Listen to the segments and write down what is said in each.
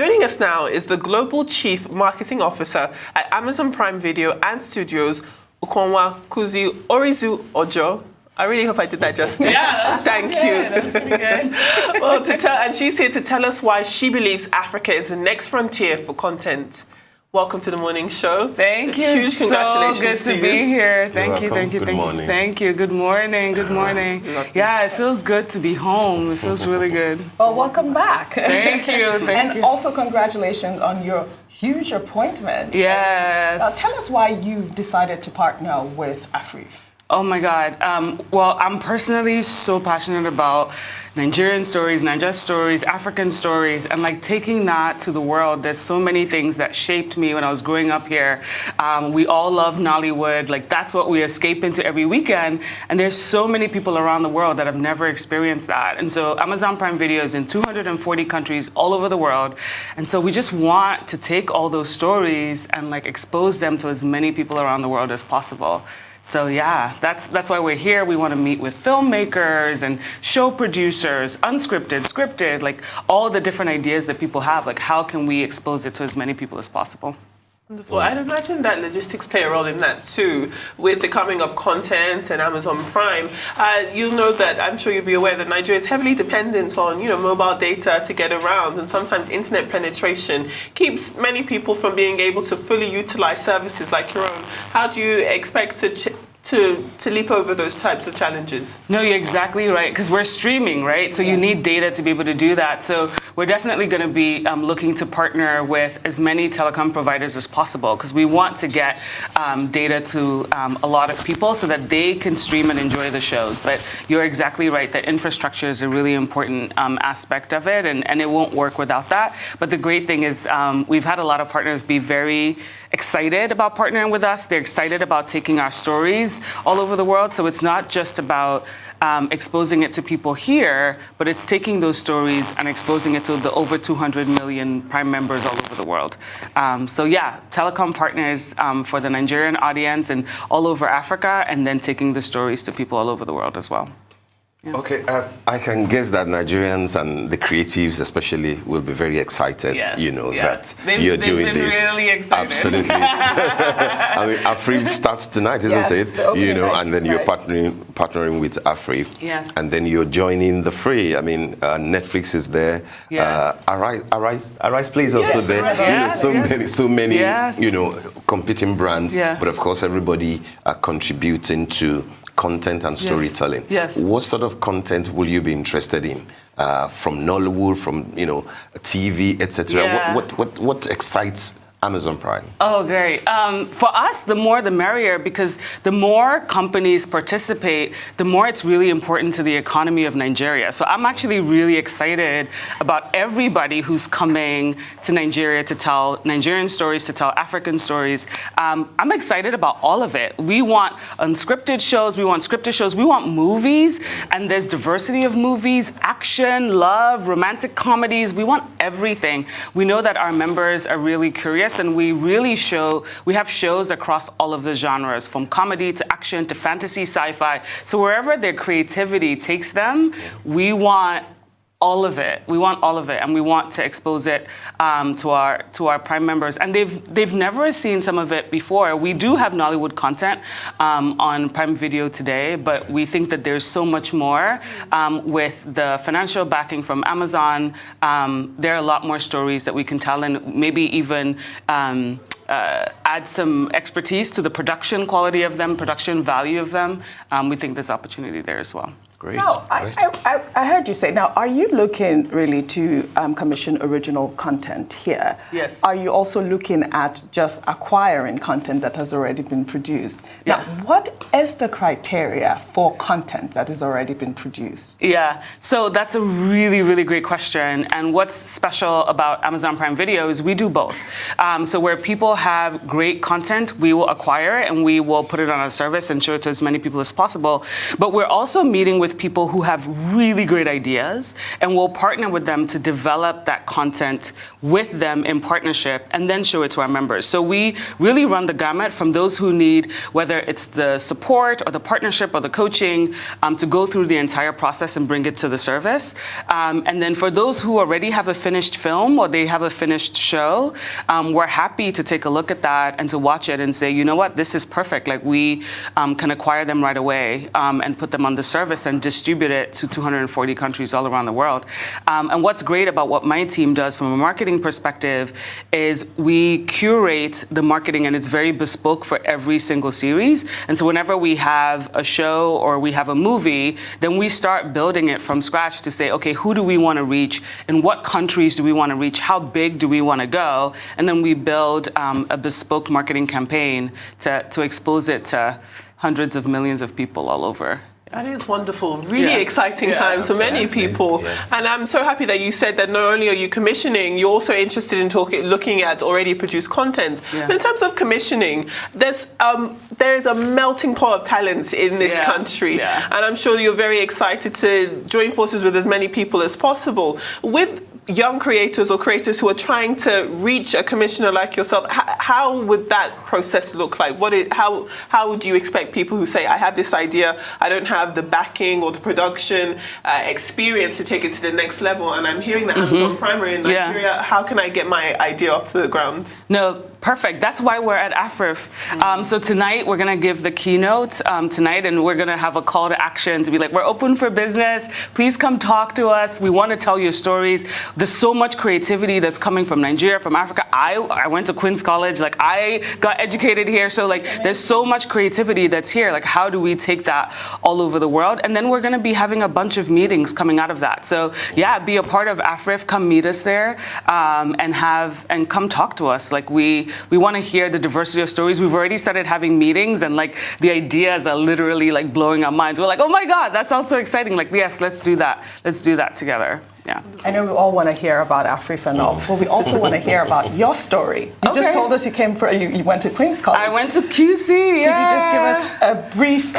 Joining us now is the Global Chief Marketing Officer at Amazon Prime Video and Studios, Ukonwa, Kuzi-Orizu Ojo. I really hope I did that justice. Yeah, Thank you. That's pretty good. Well, and she's here to tell us why she believes Africa is the next frontier for content. Welcome to the morning show. Thank you. Huge congratulations so good to be here. Thank you. Good morning. Thank you. Good morning. Good morning. Yeah, it feels good to be home. It feels really good. Well, welcome back. Thank you. Thank you. And also congratulations on your huge appointment. Yes. Tell us why you decided to partner with Afriff. Oh my God. Well, I'm personally so passionate about Nigerian stories, Niger stories, African stories, and like taking that to the world. There's so many things that shaped me when I was growing up here. We all love Nollywood. Like that's what we escape into every weekend. And there's so many people around the world that have never experienced that. And so Amazon Prime Video is in 240 countries all over the world. And so we just want to take all those stories and like expose them to as many people around the world as possible. So yeah, that's why we're here. We want to meet with filmmakers and show producers, unscripted, scripted, like all the different ideas that people have. Like how can we expose it to as many people as possible? Wonderful. I'd imagine that logistics play a role in that too, with the coming of content and Amazon Prime. You'll know that, I'm sure you'll be aware that Nigeria is heavily dependent on, mobile data to get around, and sometimes internet penetration keeps many people from being able to fully utilize services like your own. How do you expect to leap over those types of challenges? No, you're exactly right, because we're streaming, right? So you need data to be able to do that. So we're definitely going to be looking to partner with as many telecom providers as possible, because we want to get data to a lot of people so that they can stream and enjoy the shows. But you're exactly right that infrastructure is a really important aspect of it, and it won't work without that. But the great thing is we've had a lot of partners be very excited about partnering with us. They're excited about taking our stories all over the world. So it's not just about exposing it to people here, but it's taking those stories and exposing it to the over 200 million Prime members all over the world. So yeah, telecom partners for the Nigerian audience and all over Africa, and then taking the stories to people all over the world as well. Yeah. Okay, I can guess that Nigerians and the creatives especially will be very excited, that you're doing this. They've been really excited. Absolutely. I mean, Afriff starts tonight, isn't it? And then you're partnering with Afriff. Yes. And then you're joining the fray. I mean, Netflix is there. Yes. Arise Play is also there. Yes. So many, competing brands. Yeah. But of course, everybody are contributing to content and storytelling. Yes. What sort of content will you be interested in? From Nollywood, from TV, etc. Yeah. What excites Amazon Prime? Oh, great. For us, the more the merrier, because the more companies participate, the more it's really important to the economy of Nigeria. So I'm actually really excited about everybody who's coming to Nigeria to tell Nigerian stories, to tell African stories. I'm excited about all of it. We want unscripted shows, we want scripted shows, we want movies, and there's diversity of movies, action, love, romantic comedies. We want everything. We know that our members are really curious, and we have shows across all of the genres, from comedy to action to fantasy, sci-fi. So wherever their creativity takes them, we want all of it. We want all of it, and we want to expose it to our Prime members. And they've never seen some of it before. We do have Nollywood content on Prime Video today, but we think that there's so much more with the financial backing from Amazon. There are a lot more stories that we can tell, and maybe even add some expertise to the production quality of them, production value of them. We think there's opportunity there as well. Great. Now, I heard you say, now, are you looking really to commission original content here? Yes. Are you also looking at just acquiring content that has already been produced? Yeah. Now, what is the criteria for content that has already been produced? Yeah, so that's a really, really great question. And what's special about Amazon Prime Video is we do both. So where people have great content, we will acquire it and we will put it on our service and show it to as many people as possible. But we're also meeting with with people who have really great ideas, and we'll partner with them to develop that content with them in partnership and then show it to our members. So we really run the gamut from those who need, whether it's the support or the partnership or the coaching, to go through the entire process and bring it to the service. And then for those who already have a finished film or they have a finished show, we're happy to take a look at that and to watch it and say, you know what, this is perfect. Like we can acquire them right away and put them on the service and distribute it to 240 countries all around the world. And what's great about what my team does from a marketing perspective is we curate the marketing, and it's very bespoke for every single series. And so whenever we have a show or we have a movie, then we start building it from scratch to say, okay, who do we want to reach? In what countries do we want to reach? How big do we want to go? And then we build a bespoke marketing campaign to expose it to hundreds of millions of people all over. That is wonderful. Really exciting times for many people. Yeah. And I'm so happy that you said that not only are you commissioning, you're also interested in looking at already produced content. Yeah. But in terms of commissioning, there is a melting pot of talent in this country. Yeah. And I'm sure you're very excited to join forces with as many people as possible. With young creators or creators who are trying to reach a commissioner like yourself, how would that process look like? How would you expect people who say, I have this idea, I don't have the backing or the production experience to take it to the next level, and I'm hearing that Amazon Prime in Nigeria, how can I get my idea off the ground? No, perfect. That's why we're at Afriff. So tonight we're going to give the keynote tonight, and we're going to have a call to action to be like, we're open for business. Please come talk to us. We want to tell your stories. There's so much creativity that's coming from Nigeria, from Africa. I went to Queen's College. Like I got educated here. So like there's so much creativity that's here. Like how do we take that all over the world? And then we're going to be having a bunch of meetings coming out of that. So yeah, be a part of Afriff. Come meet us there and come talk to us. Like we want to hear the diversity of stories. We've already started having meetings, and like the ideas are literally like blowing our minds. We're like, oh my God, that sounds so exciting. Like, yes, let's do that. Let's do that together. Yeah. I know we all want to hear about Afriff and all, but we also want to hear about your story. You just told us you went to Queen's College. I went to QC, yeah. Could you just give us a brief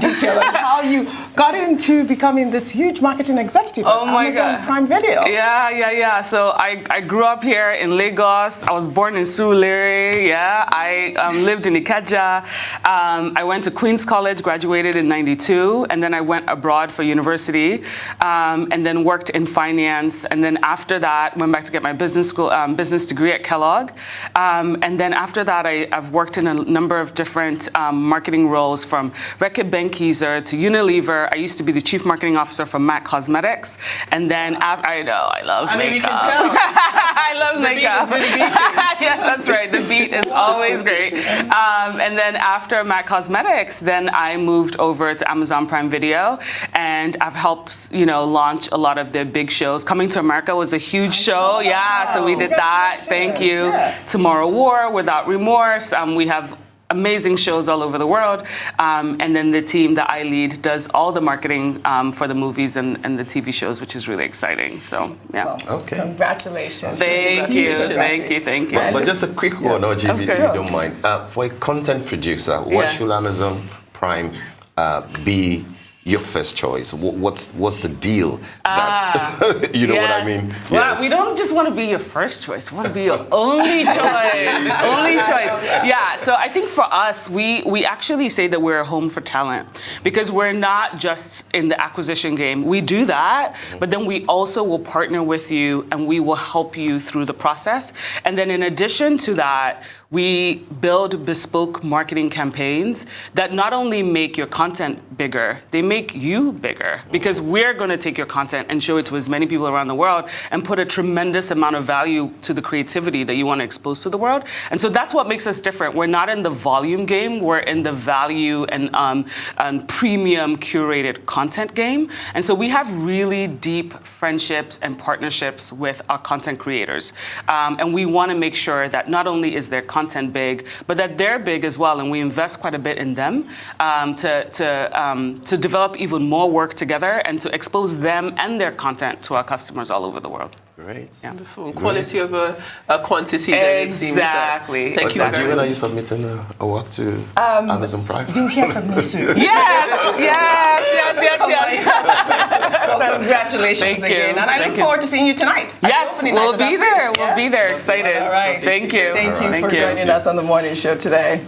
detail of how you got into becoming this huge marketing executive at Amazon Prime Video? Yeah. So I grew up here in Lagos. I was born in Surulere, I lived in Ikeja. I went to Queen's College, graduated in '92, and then I went abroad for university, and then worked in finance, and then after that went back to get my business degree at Kellogg, and then after that I've worked in a number of different marketing roles, from Reckitt Benckiser to Unilever. I used to be the chief marketing officer for MAC Cosmetics, and then I love makeup. You can tell. I love makeup. The beat is really beating. Yeah, that's right. The beat is always great. And then after MAC Cosmetics, then I moved over to Amazon Prime Video, and I've helped launch a lot of their big shows. Coming to America was a huge show. Yeah, so we did that. Thank you. Yeah. Tomorrow War, Without Remorse. We have amazing shows all over the world. And then the team that I lead does all the marketing for the movies and the TV shows, which is really exciting. So, yeah. Well, congratulations. Thank you. But just a quick one, OGV, if you don't mind. For a content producer, what should Amazon Prime be your first choice? What's the deal? That, you know what I mean? Well, we don't just want to be your first choice. We want to be your only choice. Only choice. Yeah. So I think for us, we actually say that we're a home for talent, because we're not just in the acquisition game. We do that, but then we also will partner with you, and we will help you through the process. And then in addition to that, we build bespoke marketing campaigns that not only make your content bigger, they make you bigger, because we're going to take your content and show it to as many people around the world and put a tremendous amount of value to the creativity that you want to expose to the world. And so that's what makes us different. We're not in the volume game. We're in the value and premium curated content game. And so we have really deep friendships and partnerships with our content creators. And we want to make sure that not only is their content big, but that they're big as well. And we invest quite a bit in them to develop even more work together and to expose them and their content to our customers all over the world. Great. Yeah. Wonderful. Quality over quantity. Exactly. Thank you very much. Are you submitting a work to Amazon Prime? You'll hear from me soon. Yes. yes. Well, congratulations Thank again. you. And I look forward to seeing you tonight. Yes, we'll be there. We'll be there. Excited. All right. Thank you. Thank you for joining us on the morning show today.